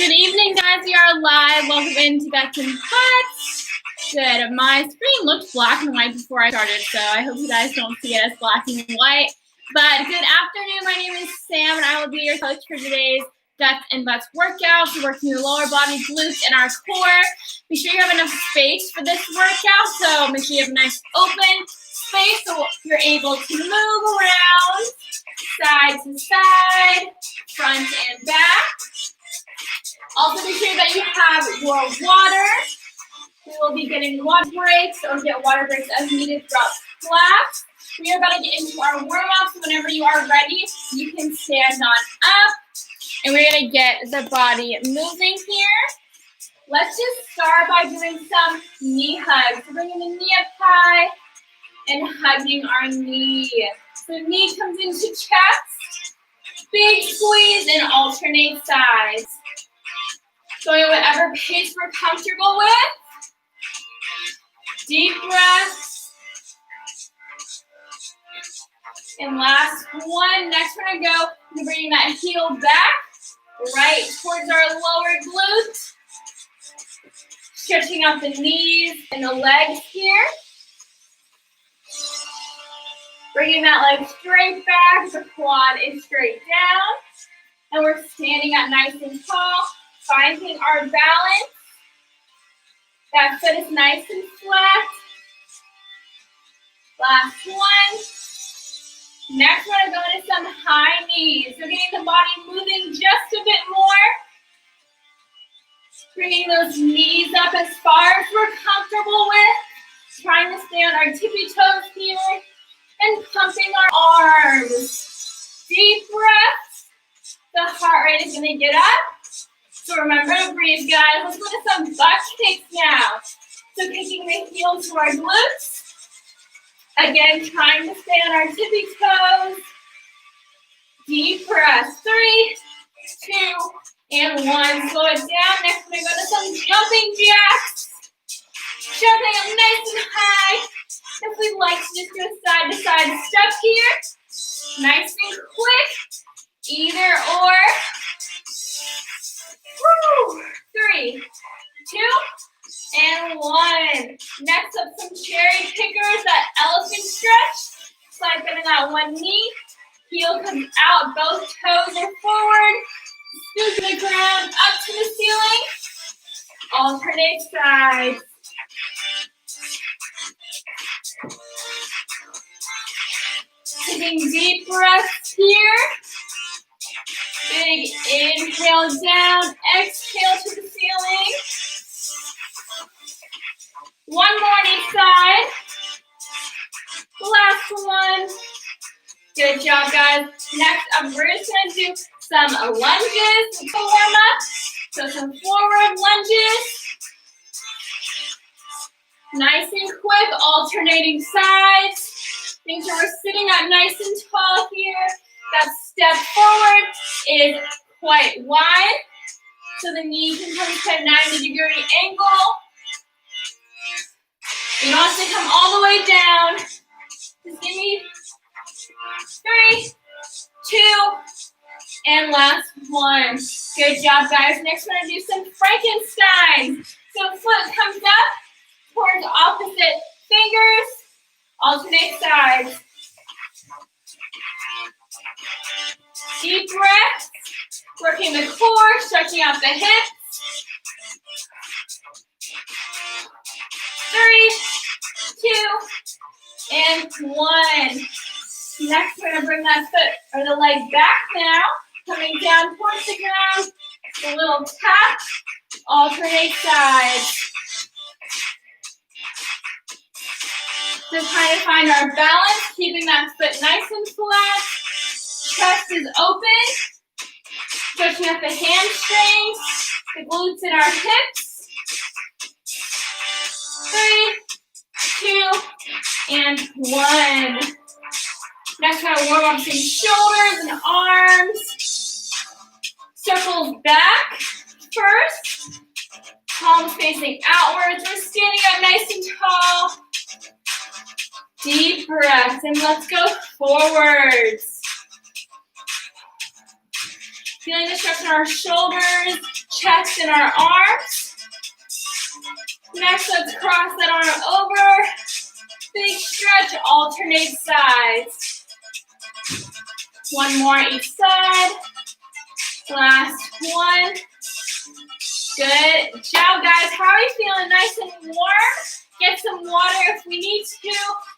Good evening, guys. We are live. Welcome into Guts and Butts. Good. My screen looked black and white before I started, so I hope you guys don't see it as black and white. But good afternoon. My name is Sam, and I will be your coach for today's Guts and Butts workouts. We're working your lower body, glutes, and our core. Be sure you have enough space for this workout, so make sure you have a nice open space so you're able to move around side to side, front and back. Also, be sure that you have your water. We will be getting water breaks or get water breaks as needed throughout class. We are about to get into our warm-up, so whenever you are ready, you can stand on up. And we're going to get the body moving here. Let's just start by doing some knee hugs. So bringing the knee up high and hugging our knee. So knee comes into chest. Big squeeze and alternate sides. Going at whatever pace we're comfortable with. Deep breaths. And last one. Next we're going to go bringing that heel back, right towards our lower glutes. Stretching out the knees and the legs here. Bringing that leg straight back. The quad is straight down. And we're standing up nice and tall. Finding our balance. That foot is nice and flat. Last one. Next, we're going to go into some high knees. So getting the body moving just a bit more. Bringing those knees up as far as we're comfortable with. Trying to stay on our tippy toes here. And pumping our arms. Deep breaths. The heart rate is going to get up. So remember to breathe, guys. Let's look at some butt kicks now. So kicking the heels to our glutes. Again, trying to stay on our tippy toes. Deep breath. 3, 2, and 1. Slow it down. Next, we're going to go to some jumping jacks. Jumping up nice and high. If we'd like to just do a side-to-side step here. Nice and quick. Either or. Woo! 3, 2, and 1. Next up, some cherry pickers, that elephant stretch. It's like getting that one knee. Heel comes out, both toes are forward. Scoop the ground up to the ceiling. Alternate sides. Taking deep breaths here. Big inhale down, exhale to the ceiling. One more on each side. Last one. Good job, guys. Next up, we're just going to do some lunges to warm up. So some forward lunges. Nice and quick, alternating sides. Make sure we're sitting up nice and tall here. That step forward is quite wide, so the knee can come to a 90-degree angle. You don't have to come all the way down. Just give me 3, 2, and last one. Good job, guys. Next, we're going to do some Frankenstein. So foot comes up towards opposite fingers. Alternate sides. Deep breath, working the core, stretching out the hips. 3, 2, and 1. Next, we're going to bring that foot or the leg back now, coming down towards the ground. A little tap, alternate sides. Just trying to find our balance, keeping that foot nice and flat. Chest is open. Stretching out the hamstrings, the glutes in our hips. 3, 2, and 1. Next, we're going to warm up some shoulders and arms. Circles back first. Palms facing outwards. We're standing up nice and tall. Deep breath, and let's go forwards. Feeling the stretch in our shoulders, chest, and our arms. Next, let's cross that arm over. Big stretch, alternate sides. One more each side. Last one. Good job, guys. How are you feeling? Nice and warm? Get some water if we need to.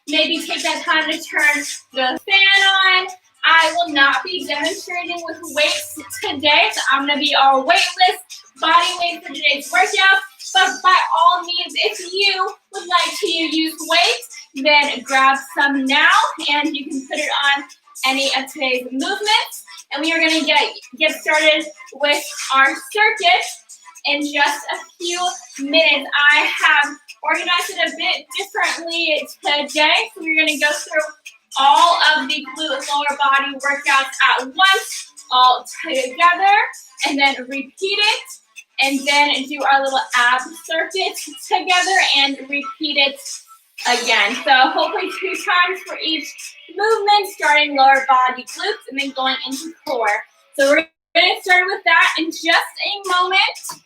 Maybe take that time to turn the fan on. I will not be demonstrating with weights today, so I'm going to be our weightless body weight for today's workout. But by all means, if you would like to use weights, then grab some now, and you can put it on any of today's movements. And we are going to get started with our circuit in just a few minutes. I have organized it a bit differently today, so we're going to go through all of the glute and lower body workouts at once, all together, and then repeat it, and then do our little ab circuit together and repeat it again. So hopefully 2 times for each movement, starting lower body glutes and then going into core. So we're going to get started with that in just a moment.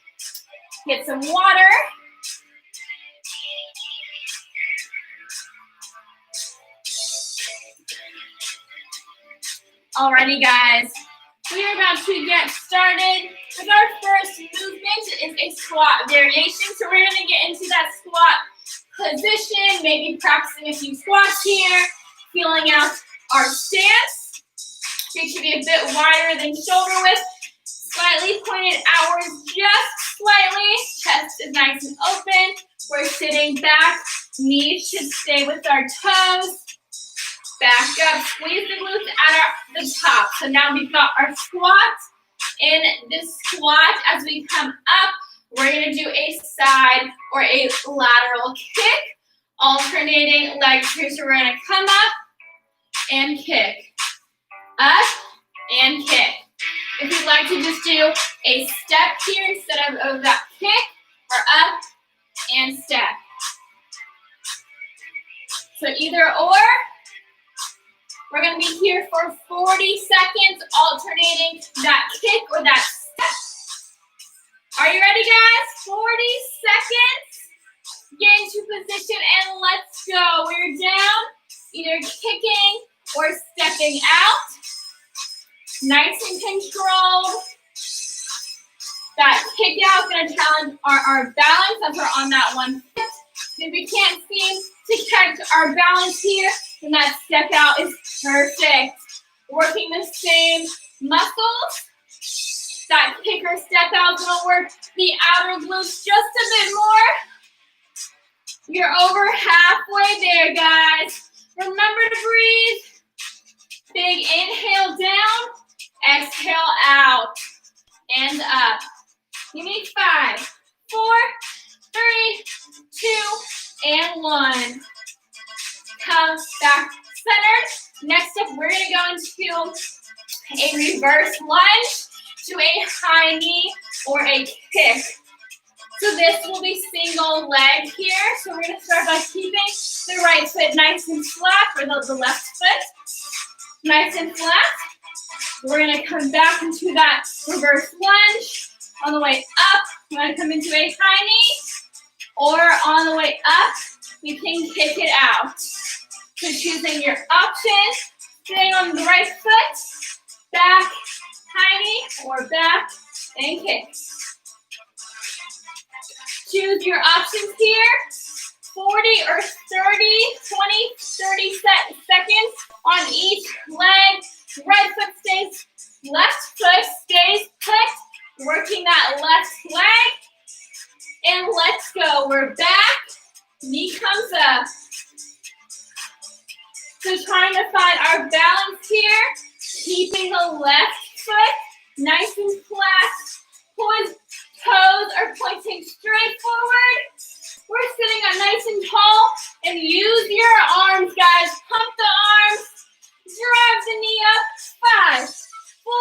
Get some water. Alrighty, guys, we are about to get started with our first movement. Is a squat variation. So we're going to get into that squat position, maybe practicing a few squats here, feeling out our stance. Feet should be a bit wider than shoulder width, slightly pointed outwards, just slightly. Chest is nice and open. We're sitting back. Knees should stay with our toes. Back up, squeeze the glutes at the top. So now we've got our squat. In this squat, as we come up, we're going to do a side or a lateral kick, alternating legs here. So we're going to come up and kick, up and kick. If you'd like to just do a step here instead of that kick, or up and step. So either or. We're going to be here for 40 seconds, alternating that kick or that step. Are you ready, guys? 40 seconds. Get into position and let's go. We're down, either kicking or stepping out. Nice and controlled. That kick out is going to challenge our balance as we're on that one foot. If we can't seem to catch our balance here, then that step out is perfect. Working the same muscles. That kick or step out is going to work the outer glutes just a bit more. You're over halfway there, guys. Remember to breathe. Big inhale down, exhale out, and up. You need 5, 4, 3, 2, and 1. Come back centered. Next up, we're going to go into a reverse lunge to a high knee or a kick. So this will be single leg here. So we're going to start by keeping the right foot nice and flat, or the left foot nice and flat. We're going to come back into that reverse lunge. On the way up, we're going to come into a high knee, or on the way up, we can kick it out. So choosing your option, staying on the right foot, back, high knee, or back and kick. Choose your options here. 40 or 30, 20, 30 seconds on each leg. Right foot stays, left foot stays put. Working that left leg. And let's go. We're back. Knee comes up. So trying to find our balance here. Keeping the left foot nice and flat. Toes are pointing straight forward. We're sitting up nice and tall. And use your arms, guys. Pump the arms. Drive the knee up. 5, 4,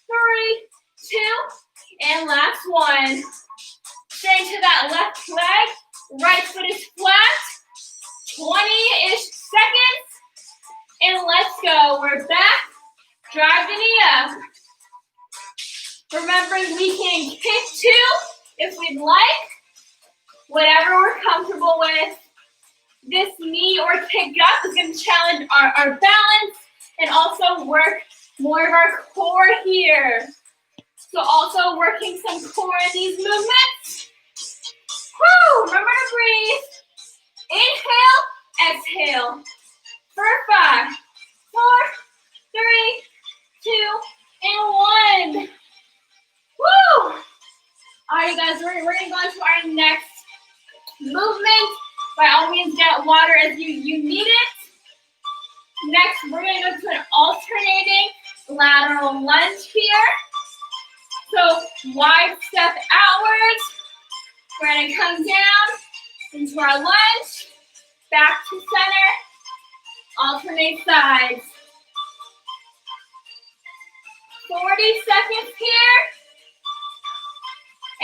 3, 2, and last one. Straight to that left leg. Right foot is flat. 20-ish seconds. And let's go. We're back. Drive the knee up. Remembering we can kick too if we'd like, whatever we're comfortable with. This knee or kick up is going to challenge our balance and also work more of our core here. So also working some core in these movements. Woo! Remember to breathe. Inhale, exhale. For 5, 4, 3, 2, and 1. Woo! All right, guys, we're going to go into our next movement. By all means, get water as you need it. Next, we're going to go to an alternating lateral lunge here. So, wide step outwards. We're going to come down into our lunge. Back to center. Alternate sides. 40 seconds here.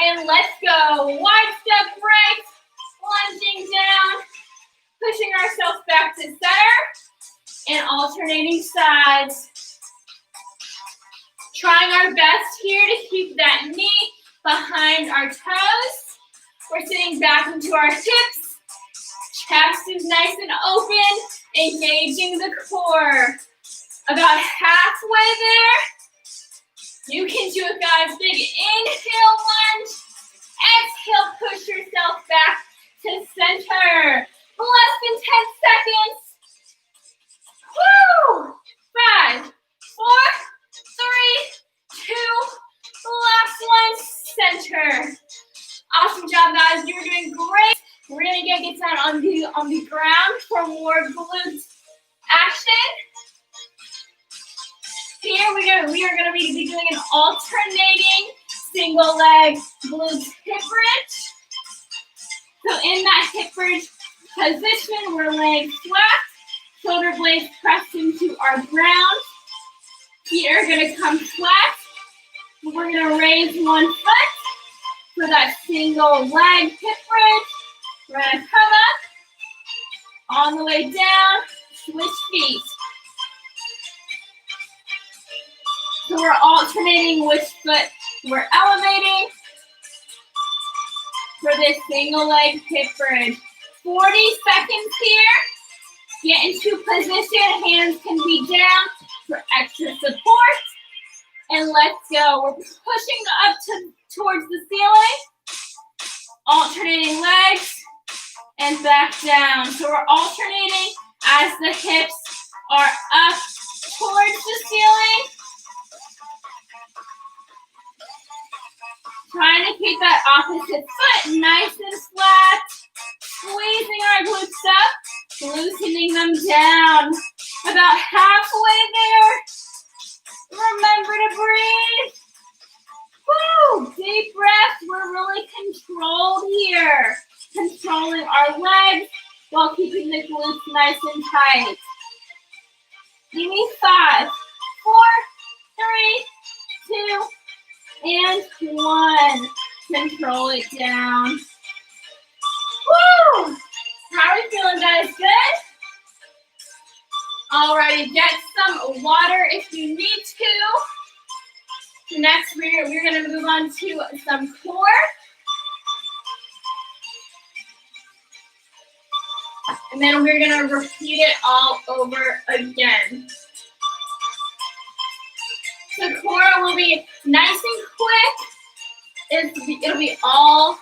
And let's go. Wide step right. Lunging down. Pushing ourselves back to center. And alternating sides. Trying our best here to keep that knee behind our toes. We're sitting back into our hips. Chest is nice and open. Engaging the core. About halfway there. You can do it, guys. Big inhale, lunge. Exhale, push yourself back to center. Less than 10 seconds. Woo! 5, 4, 3, 2, last one, center. Awesome job, guys. You're doing great. We're gonna get down on the ground for more glute action. Here we are gonna be doing an alternating single leg glute hip bridge. So in that hip bridge position, we're laying flat, shoulder blades pressed into our ground. Feet are gonna come flat. We're gonna raise one foot for that single leg hip bridge. We're gonna come up, on the way down, switch feet. So we're alternating which foot we're elevating for this single leg hip bridge. 40 seconds here. Get into position, hands can be down for extra support. And let's go. We're pushing up towards the ceiling. Alternating legs and back down. So we're alternating as the hips are up towards the ceiling. Trying to keep that opposite foot nice and flat. Squeezing our glutes up, loosening them down. About halfway there. Remember to breathe. Woo! Deep breath. We're really controlled here. Controlling our legs while keeping the glutes nice and tight. Give me 5, 4, 3, 2, and 1. Control it down. Woo! How are we feeling, guys? Good? Alrighty, get some water if you need to. Next, we're going to move on to some core. And then we're going to repeat it all over again. The core will be nice and quick. It'll be all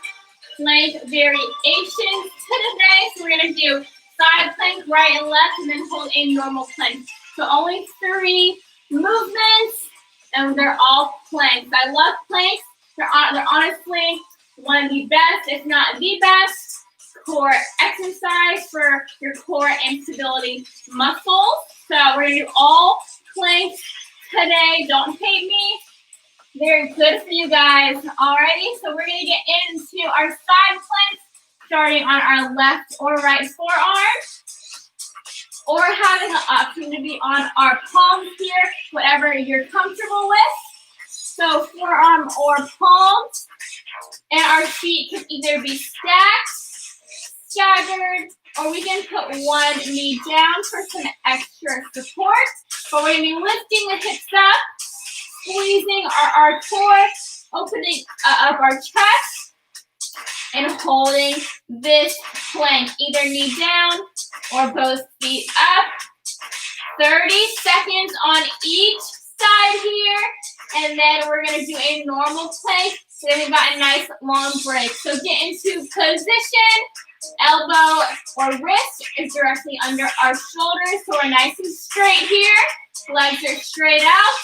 plank variations today. So we're going to do side plank, right and left, and then hold a normal plank. So only 3 movements, and they're all planks. I love planks. They're honestly one of the best, if not the best, core exercise for your core and stability muscles. So we're going to do all planks today. Don't hate me. They're good for you guys. Alrighty, so we're going to get into our side planks, starting on our left or right forearm, or having the option to be on our palms here, whatever you're comfortable with. So forearm or palms, and our feet can either be stacked, staggered, or we can put one knee down for some extra support. But we're going to be lifting the hips up, squeezing our core, opening up our chest, and holding this plank, either knee down or both feet up. 30 seconds on each side here, and then we're gonna do a normal plank. So then we've got a nice long break. So get into position. Elbow or wrist is directly under our shoulders, so we're nice and straight here. Legs are straight out,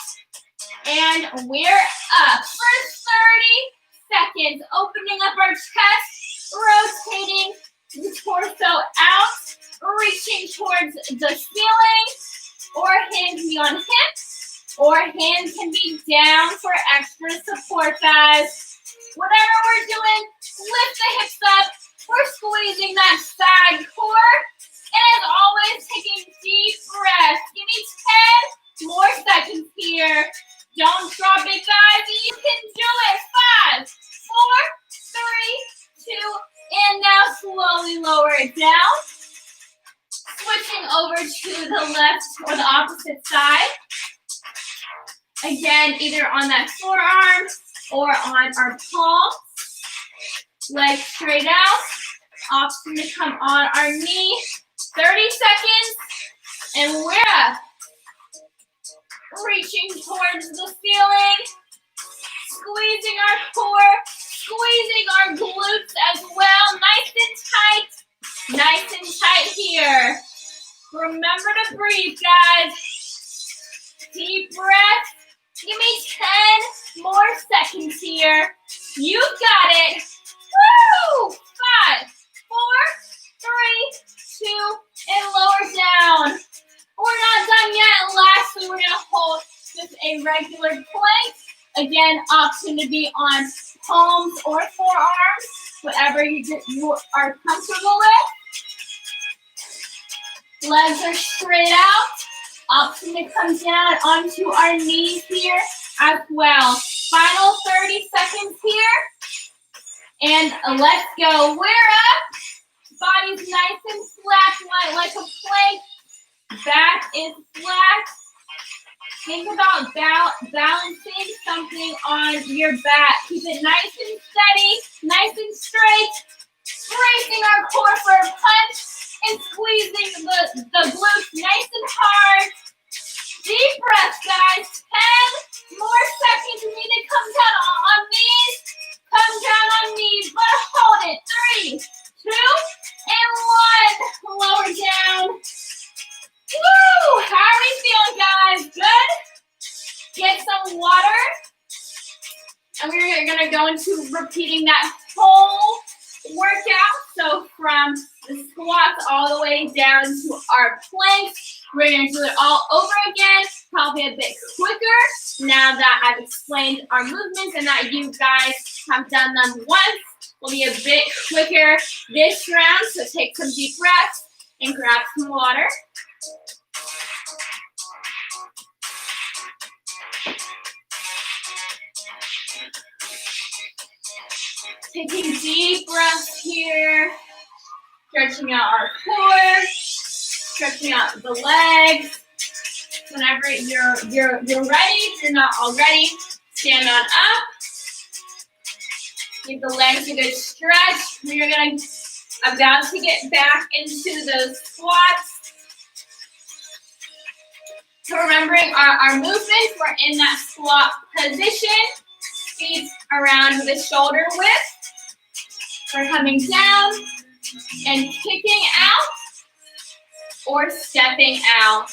and we're up for 30 seconds. Opening up our chest, rotating the torso out, reaching towards the ceiling, or hands be on hips, or hands can be down for extra support, guys. Whatever we're doing, lift the hips up. We're squeezing that side core. And as always, taking deep breaths. Give me 10 more seconds here. Don't drop it, guys. You can do it. 5, 4, 3, 2, and now slowly lower it down. Switching over to the left or the opposite side. Again, either on that forearm or on our palm. Legs straight out. Option to come on our knee. 30 seconds. And we're up. Reaching towards the ceiling. Squeezing our core. Squeezing our glutes as well. Nice and tight. Nice and tight here. Remember to breathe, guys. Deep breath. Give me 10 more seconds here. You got it. Woo! 5, 4, 3, 2, and lower down. We're not done yet. Lastly, we're going to hold just a regular plank. Again, option to be on palms or forearms, whatever you are comfortable with. Legs are straight out. Option to come down onto our knees here as well. Final 30 seconds here. And let's go. We're up. Body's nice and flat, like a plank. Back is flat. Think about balancing something on your back. Keep it nice and steady, nice and straight. Bracing our core for a punch and squeezing the glutes nice and hard. Deep breath, guys. 10 more seconds. You need to come down on knees. Come down on knees, but hold it. 3, 2, and 1. Lower down. Woo! How are we feeling, guys? Good? Get some water. And we're gonna go into repeating that whole workout. So from the squats all the way down to our planks. We're gonna do it all over again, probably a bit quicker now that I've explained our movements and that you guys have done them once. We'll be a bit quicker this round, so take some deep breaths and grab some water. Taking deep breaths here, stretching out our core, stretching out the legs. Whenever you're ready, if you're not already, stand on up. Give the legs a good stretch. We're about to get back into those squats. So remembering our movements, we're in that squat position. Feet around the shoulder width. We're coming down and kicking out or stepping out.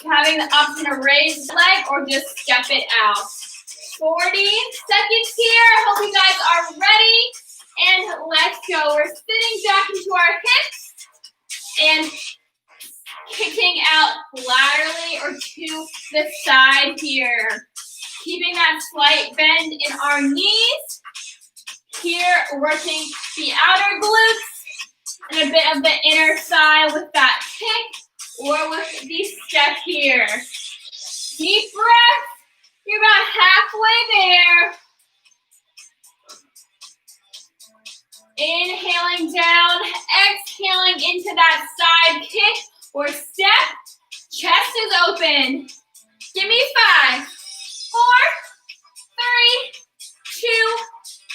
Having the option to raise the leg or just step it out. 40 seconds here. I hope you guys are ready. And let's go. We're sitting back into our hips and kicking out laterally or to the side here. Keeping that slight bend in our knees. Here, working the outer glutes and a bit of the inner thigh with that kick or with the step here. Deep breath. You're about halfway there. Inhaling down, exhaling into that side kick or step. Chest is open. Give me 5, 4, 3, 2,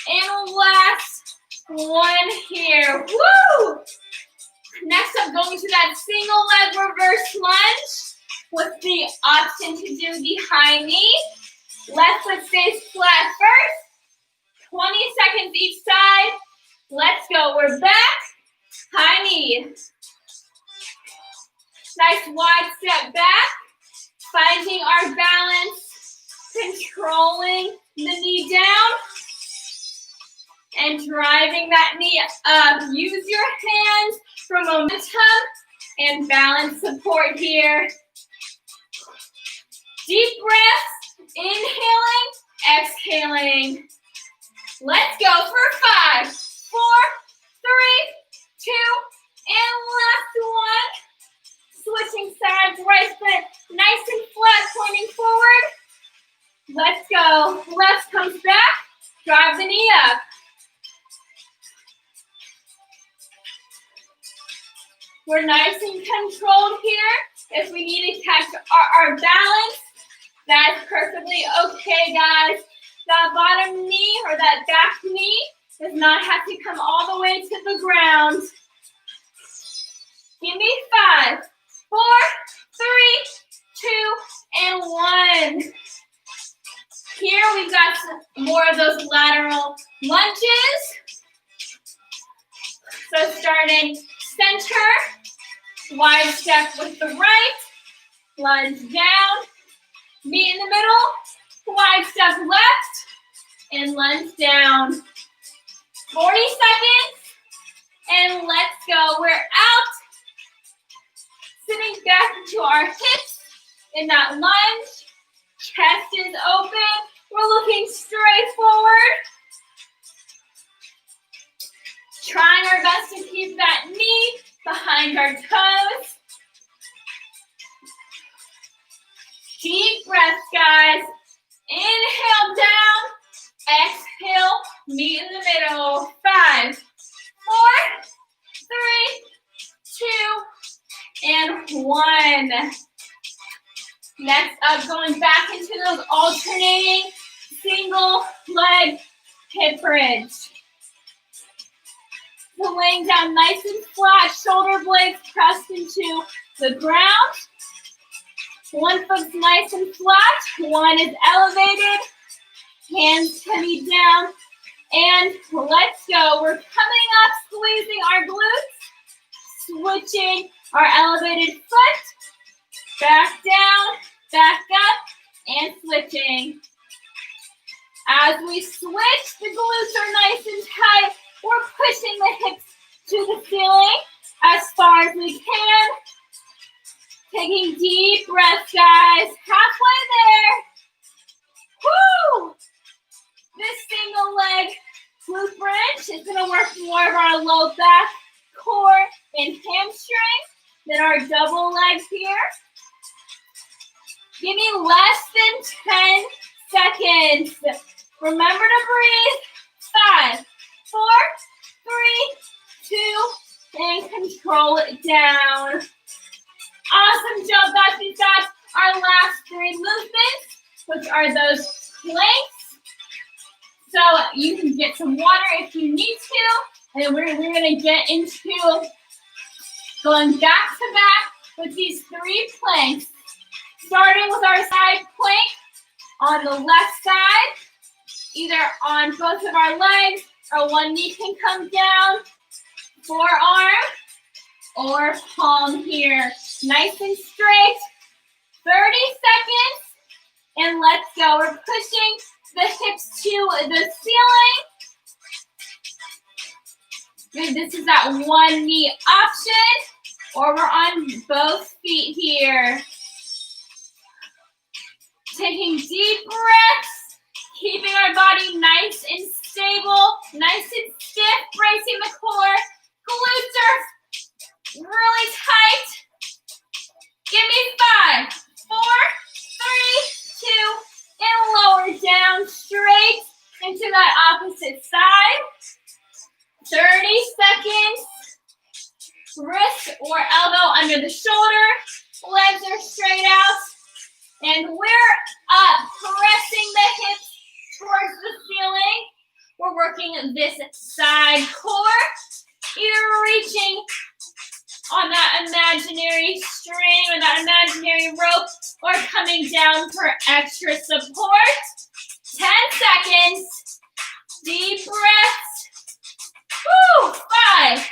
and last one here. Woo! Next up, going to that single leg reverse lunge with the option to do the high knee. Left foot stays flat first. 20 seconds each side. Let's go. We're back. High knee. Nice wide step back. Finding our balance. Controlling the knee down. And driving that knee up. Use your hands for momentum and balance support here. Deep breaths, inhaling, exhaling. Let's go for 5, 4, 3, 2, and last one. Switching sides, right foot nice and flat, pointing forward. Let's go. Left comes back, drive the knee up. We're nice and controlled here. If we need to catch our balance, that's perfectly okay, guys. That bottom knee or that back knee does not have to come all the way to the ground. Give me 5, 4, 3, 2, and 1. Here we've got some more of those lateral lunges. So starting center, wide step with the right, lunge down, knee in the middle, wide step left, and lunge down. 40 seconds, and let's go. We're out, sitting back into our hips in that lunge. Chest is open. We're looking straight forward. Trying our best to keep that knee behind our toes. Deep breaths, guys. Inhale down. Exhale, knee in the middle. 5, 4, 3, 2, and 1. Next up, going back into those alternating single leg hip bridge. So laying down nice and flat, shoulder blades pressed into the ground. One foot's nice and flat, one is elevated. Hands can be down. And let's go. We're coming up, squeezing our glutes. Switching our elevated foot. Back down, back up, and switching. As we switch, the glutes are nice and tight. We're pushing the hips to the ceiling as far as we can. Taking deep breaths, guys. Halfway there. Woo! This single leg glute bridge is going to work more of our low back, core, and hamstring than our double legs here. Give me less than 10 seconds. Remember to breathe. 5, 4, 3, 2, and control it down. Awesome job, guys. We've got our last 3 movements, which are those planks. So you can get some water if you need to. And then we're going to get into going back to back with these 3 planks. Starting with our side plank on the left side, either on both of our legs, or one knee can come down, forearm, or palm here. Nice and straight, 30 seconds, and let's go. We're pushing the hips to the ceiling. This is that one knee option, or we're on both feet here. Taking deep breaths, keeping our body nice and stable, nice and stiff, bracing the core. Glutes are really tight. Give me 5, 4, 3, 2, and lower down straight into that opposite side. 30 seconds. Wrist or elbow under the shoulder. Legs are straight out. And we're up, pressing the hips towards the ceiling. We're working this side core. You're reaching on that imaginary string or that imaginary rope or coming down for extra support. 10 seconds. Deep breaths. Woo! 5, 4,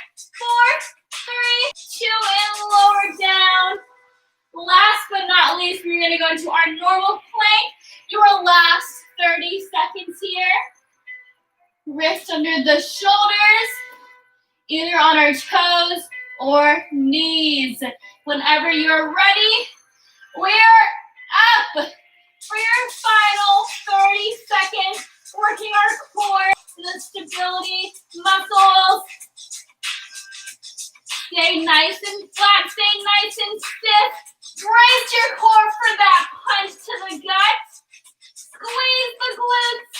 3, 2, and lower down. Last but not least, we're going to go into our normal plank. Your last 30 seconds here. Wrists under the shoulders, either on our toes or knees. Whenever you're ready, we're up for your final 30 seconds, working our core, the stability muscles. Stay nice and flat, stay nice and stiff. Brace your core for that punch to the gut. Squeeze the glutes.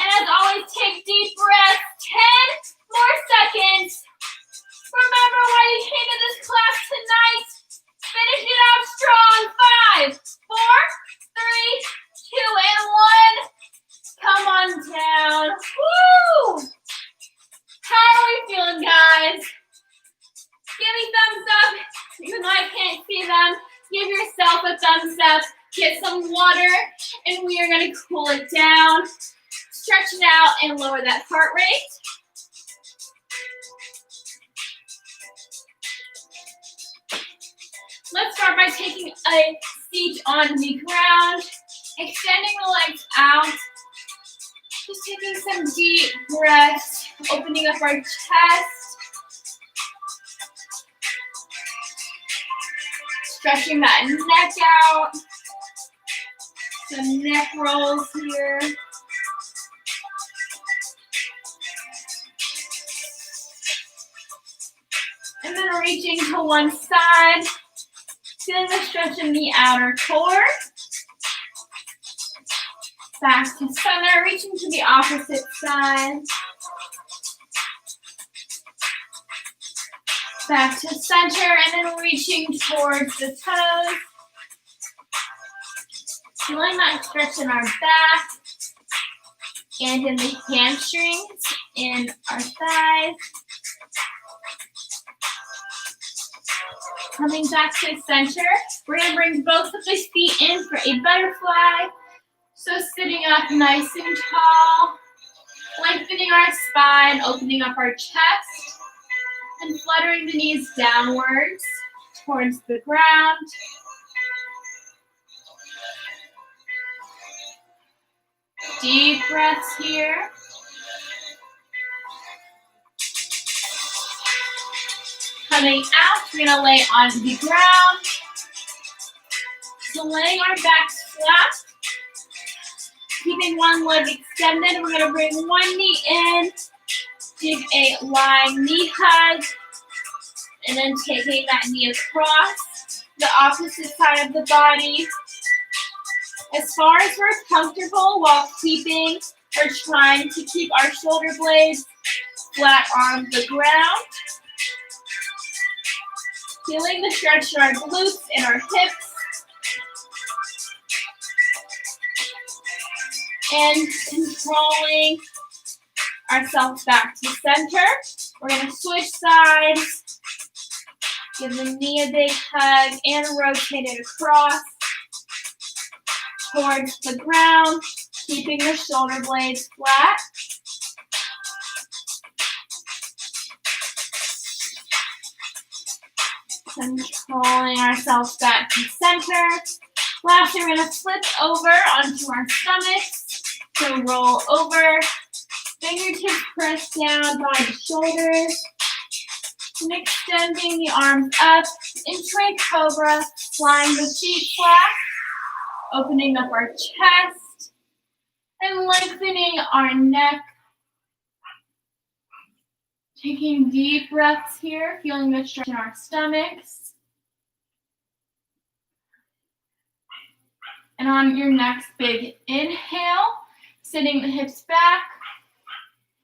And as always, take deep breaths. 10 more seconds. Remember why you came to this class tonight. Finish it out strong. 5, 4, 3, 2, and 1. Come on down. Woo! How are we feeling, guys? Give me thumbs up. Even though I can't see them, give yourself a thumbs up. Get some water, and we are going to cool it down. Stretch it out and lower that heart rate. Let's start by taking a seat on the ground, extending the legs out. Just taking some deep breaths, opening up our chest. Stretching that neck out. Some neck rolls here. And then reaching to one side. Feeling the stretch in the outer core. Back to center, reaching to the opposite side. Back to center, and then reaching towards the toes. Feeling that stretch in our back and in the hamstrings in our thighs. Coming back to center, we're going to bring both of the feet in for a butterfly. So sitting up nice and tall, lengthening our spine, opening up our chest, and fluttering the knees downwards towards the ground. Deep breaths here. Coming out, we're going to lay on the ground. So laying our backs flat. Keeping one leg extended, we're going to bring one knee in. Take a lying knee hug. And then taking that knee across the opposite side of the body. As far as we're comfortable while keeping or trying to keep our shoulder blades flat on the ground. Feeling the stretch in our glutes and our hips. And controlling ourselves back to center. We're going to switch sides. Give the knee a big hug and rotate it across towards the ground, keeping the shoulder blades flat. Controlling ourselves back to center. Lastly, we're going to flip over onto our stomachs. So roll over. Fingertips press down by the shoulders. And extending the arms up into a cobra, flying the feet flat. Opening up our chest. And lengthening our neck. Taking deep breaths here, feeling the stretch in our stomachs. And on your next big inhale, sitting the hips back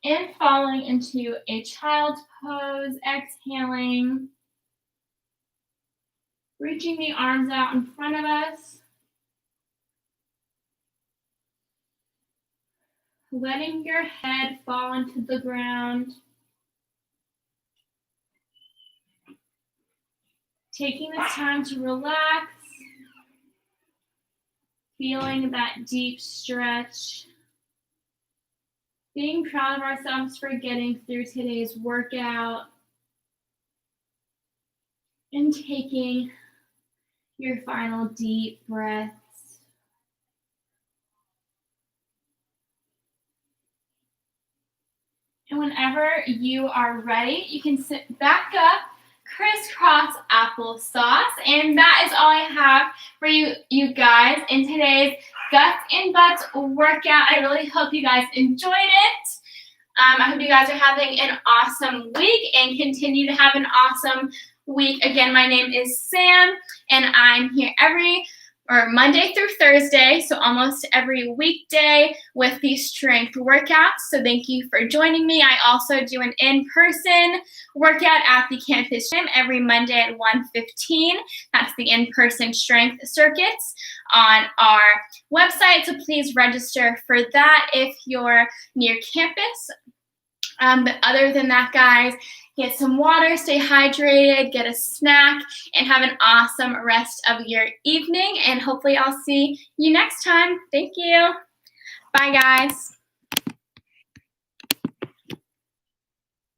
and falling into a child's pose, exhaling. Reaching the arms out in front of us. Letting your head fall into the ground. Taking this time to relax. Feeling that deep stretch. Being proud of ourselves for getting through today's workout. And taking your final deep breaths. And whenever you are ready, you can sit back up, crisscross applesauce. And that is all I have for you guys in today's Guts and Butts workout. I really hope you guys enjoyed it. I hope you guys are having an awesome week and continue to have an awesome week. Again, my name is Sam, and I'm here Monday through Thursday, so almost every weekday with these strength workouts. So thank you for joining me. I also do an in-person workout at the campus gym every Monday at 1:15. That's the in-person strength circuits on our website. So please register for that if you're near campus. But other than that, guys, get some water, stay hydrated, get a snack, and have an awesome rest of your evening. And hopefully I'll see you next time. Thank you. Bye, guys.